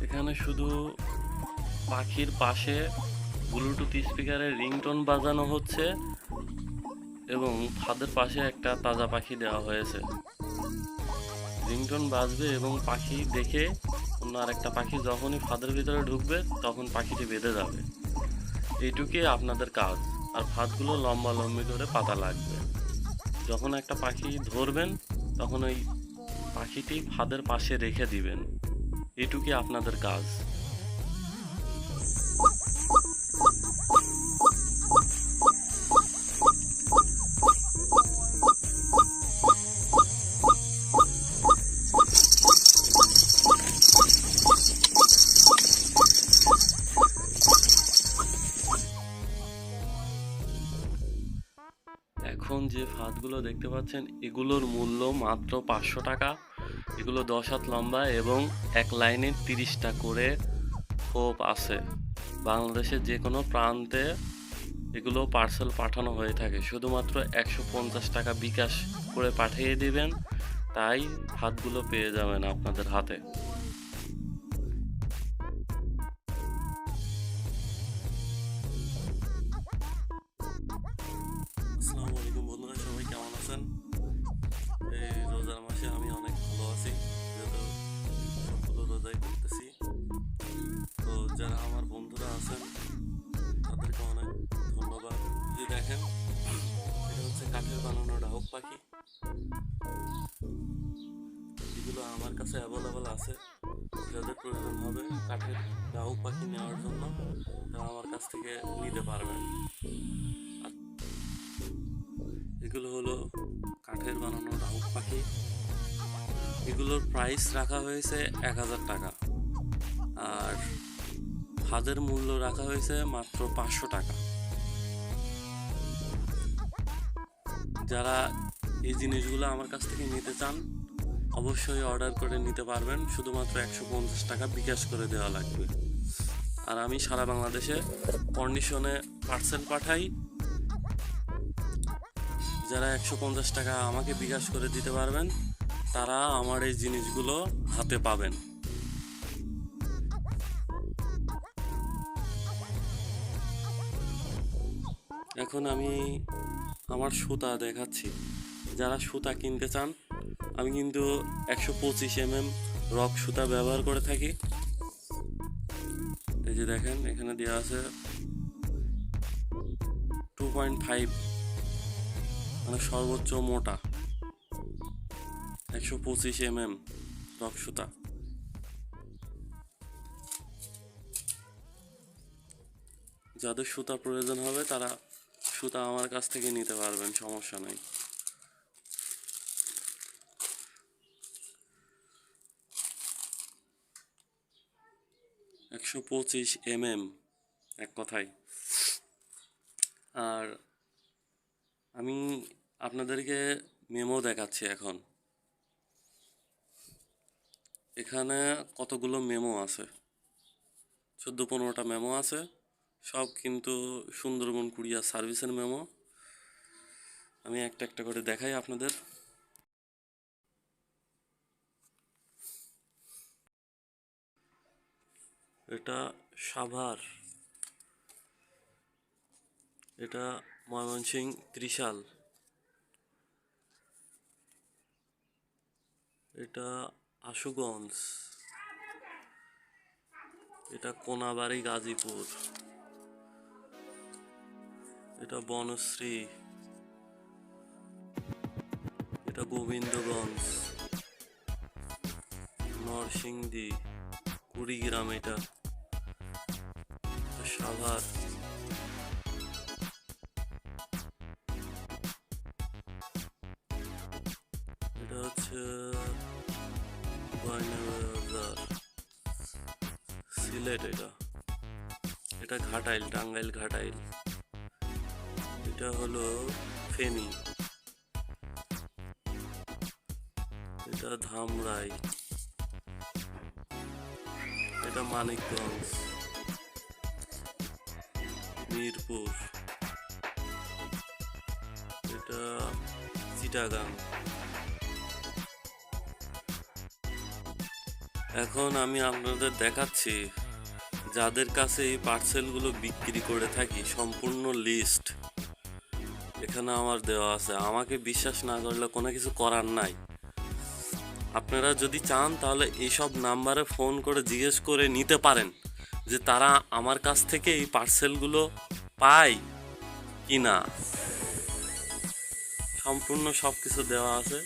এখানে শুধু পাখির পাশে ব্লুটুথ স্পিকারের রিংটোন বাজানো হচ্ছে এবং ফাঁদের পাশে একটা তাজা পাখি দেওয়া হয়েছে। রিংটোন বাজবে এবং পাখি দেখে অন্য আরেকটা পাখি যখনই ফাঁদের ভিতরে ঢুকবে তখন পাখিটি বেঁধে যাবে। এইটুকুই আপনাদের কাজ। আর ফাঁদগুলো লম্বা লম্বি করে পাতা লাগবে। যখন একটা পাখি ধরবেন তখন ওই পাখিটি ফাঁদের পাশে রেখে দিবেন। এটুকুই আপনাদের কাজ। এখন যে ফাঁদগুলো দেখতে পাচ্ছেন এগুলোর মূল্য মাত্র 500 টাকা। এগুলো 10 হাত লম্বা এবং এক লাইনে 30টা করে খোপ আছে। বাংলাদেশের যে কোনো প্রান্তে এগুলো পার্সেল পাঠানো হয়ে থাকে। শুধুমাত্র 150 টাকা বিকাশ করে পাঠিয়ে দিবেন, তাই ফাঁদগুলো পেয়ে যাবেন আপনাদের হাতে। আসসালামু আলাইকুম বন্ধুরা, সবাই কেমন আছেন? এই রোজার মাসে আমি অনেক ভালো আছি, যেহেতু সবগুলো রোজাই করতেছি। তো যারা আমার বন্ধুরা আছেন তাদেরকে অনেক ধন্যবাদ। যে দেখেন, এটা হচ্ছে কাঠের বানানো ডাহুক পাখি। এগুলো আমার কাছে অ্যাভেলেবল আছে। যাদের প্রয়োজন হবে কাঠের ডাহুক পাখি নেওয়ার জন্য তারা আমার কাছ থেকে নিতে পারবেন। এগুলো হলো কাঠের বানানো ডাহুক পাখি। এগুলোর প্রাইস রাখা হয়েছে 1000 টাকা, আর ফাঁদের মূল্য রাখা হয়েছে মাত্র 500 টাকা। যারা এই জিনিসগুলো আমার কাছ থেকে নিতে চান অবশ্যই অর্ডার করে নিতে পারবেন। শুধুমাত্র 150 টাকা বিকাশ করে দেওয়া লাগবে। আর আমি সারা বাংলাদেশে কন্ডিশনে পার্সেল পাঠাই। যারা 150 টাকা আমাকে বিকাশ করে দিতে পারবেন তারা আমার এই জিনিসগুলো হাতে পাবেন। এখন আমি আমার সুতা দেখাচ্ছি। যারা সুতা কিনতে চান, আমি কিন্তু 125 mm রক সুতা ব্যবহার করে থাকি। এই যে দেখেন, এখানে দেওয়া আছে 2.5, মানে সর্বোচ্চ মোটা 125 mm রক সুতা। যাদের সুতা প্রয়োজন হবে তারা সুতা আমার কাছ থেকে নিতে পারবেন, সমস্যা নেই। mm, এক কথায়। আর আমি আপনাদেরকে মেমো দেখাচ্ছি এখন। এখানে কতগুলো মেমো আছে, 14-15টা মেমো আছে। সব কিন্তু সুন্দরবন কুরিয়ার সার্ভিসের মেমো। আমি একটা একটা করে দেখাই আপনাদের। এটা সাভার, এটা ময়মনসিংহ ত্রিশাল, এটা আশুগঞ্জ, এটা কোনাবাড়ি গাজীপুর, এটা বনশ্রী, এটা গোবিন্দগঞ্জ, নরসিংদী, কুড়িগ্রাম, এটা সাভার, এটা হচ্ছে সিলেট, এটা এটা ঘাটাইল, টাঙ্গাইল ঘাটাইল। এটা হলো ফেনী, এটা ধামরাই, এটা মানিকগঞ্জ, মিরপুর, এটা চিটাগাং। এখন আমি আপনাদের দেখাচ্ছি যাদের কাছে এই পার্সেলগুলো বিক্রি করে থাকি, সম্পূর্ণ লিস্ট এখানে আমার দেওয়া আছে। আমাকে বিশ্বাস না করলে কোনো কিছু করার নাই। আপনারা যদি চান তাহলে এইসব নাম্বারে ফোন করে জিজ্ঞেস করে নিতে পারেন যে তারা আমার কাছ থেকে এই পার্সেলগুলো পায় কি না। সম্পূর্ণ সব কিছু দেওয়া আছে।